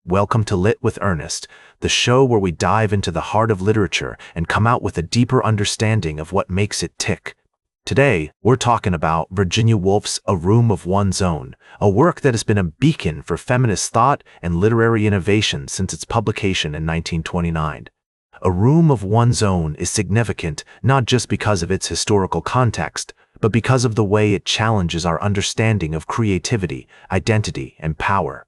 Welcome to Lit with Ernest, the show where we dive into the heart of literature and come out with a deeper understanding of what makes it tick. Today, we're talking about Virginia Woolf's A Room of One's Own, a work that has been a beacon for feminist thought and literary innovation since its publication in 1929. A Room of One's Own is significant not just because of its historical context, but because of the way it challenges our understanding of creativity, identity, and power.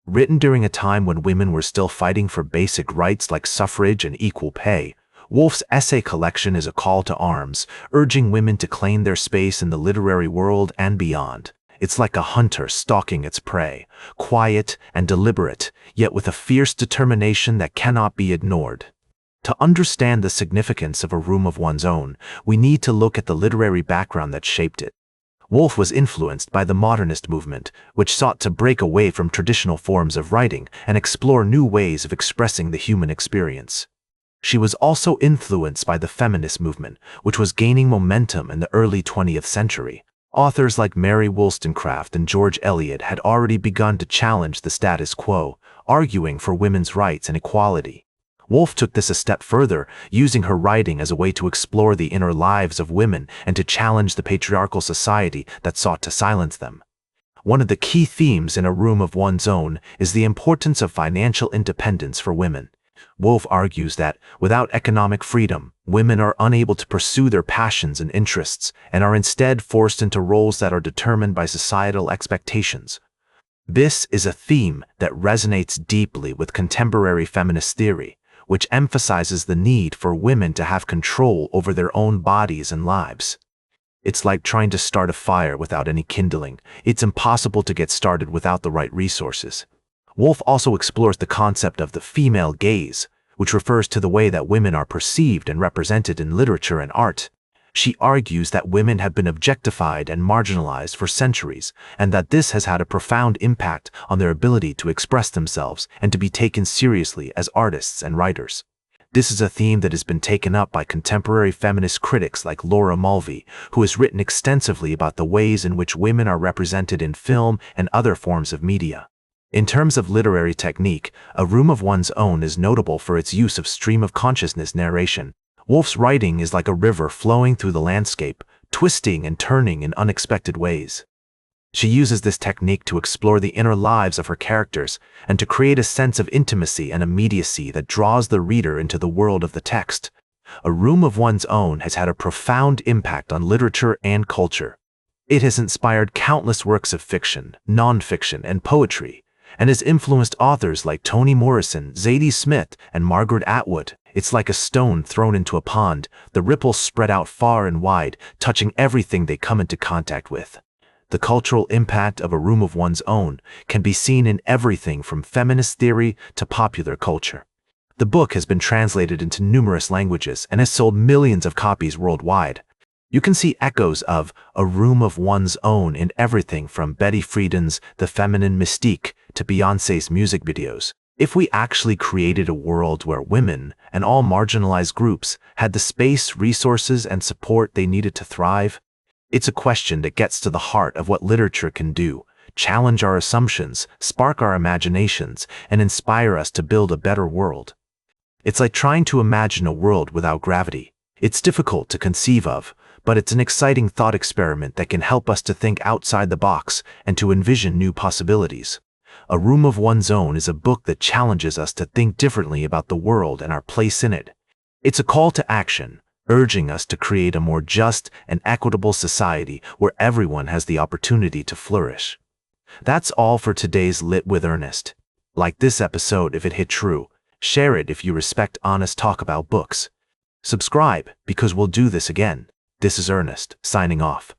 Written during a time when women were still fighting for basic rights like suffrage and equal pay, Woolf's essay collection is a call to arms, urging women to claim their space in the literary world and beyond. It's like a hunter stalking its prey, quiet and deliberate, yet with a fierce determination that cannot be ignored. To understand the significance of A Room of One's Own, we need to look at the literary background that shaped it. Woolf was influenced by the modernist movement, which sought to break away from traditional forms of writing and explore new ways of expressing the human experience. She was also influenced by the feminist movement, which was gaining momentum in the early 20th century. Authors like Mary Wollstonecraft and George Eliot had already begun to challenge the status quo, arguing for women's rights and equality. Woolf took this a step further, using her writing as a way to explore the inner lives of women and to challenge the patriarchal society that sought to silence them. One of the key themes in A Room of One's Own is the importance of financial independence for women. Woolf argues that, without economic freedom, women are unable to pursue their passions and interests and are instead forced into roles that are determined by societal expectations. This is a theme that resonates deeply with contemporary feminist theory, which emphasizes the need for women to have control over their own bodies and lives. It's like trying to start a fire without any kindling. It's impossible to get started without the right resources. Woolf also explores the concept of the female gaze, which refers to the way that women are perceived and represented in literature and art. She argues that women have been objectified and marginalized for centuries, and that this has had a profound impact on their ability to express themselves and to be taken seriously as artists and writers. This is a theme that has been taken up by contemporary feminist critics like Laura Mulvey, who has written extensively about the ways in which women are represented in film and other forms of media. In terms of literary technique, A Room of One's Own is notable for its use of stream-of-consciousness narration. Woolf's writing is like a river flowing through the landscape, twisting and turning in unexpected ways. She uses this technique to explore the inner lives of her characters and to create a sense of intimacy and immediacy that draws the reader into the world of the text. A Room of One's Own has had a profound impact on literature and culture. It has inspired countless works of fiction, nonfiction, and poetry, and has influenced authors like Toni Morrison, Zadie Smith, and Margaret Atwood. It's like a stone thrown into a pond, the ripples spread out far and wide, touching everything they come into contact with. The cultural impact of A Room of One's Own can be seen in everything from feminist theory to popular culture. The book has been translated into numerous languages and has sold millions of copies worldwide. You can see echoes of A Room of One's Own in everything from Betty Friedan's The Feminine Mystique to Beyoncé's music videos. If we actually created a world where women and all marginalized groups had the space, resources, and support they needed to thrive, it's a question that gets to the heart of what literature can do, challenge our assumptions, spark our imaginations, and inspire us to build a better world. It's like trying to imagine a world without gravity. It's difficult to conceive of, but it's an exciting thought experiment that can help us to think outside the box and to envision new possibilities. A Room of One's Own is a book that challenges us to think differently about the world and our place in it. It's a call to action, urging us to create a more just and equitable society where everyone has the opportunity to flourish. That's all for today's Lit with Ernest. Like this episode if it hit true. Share it if you respect honest talk about books. Subscribe because we'll do this again. This is Ernest, signing off.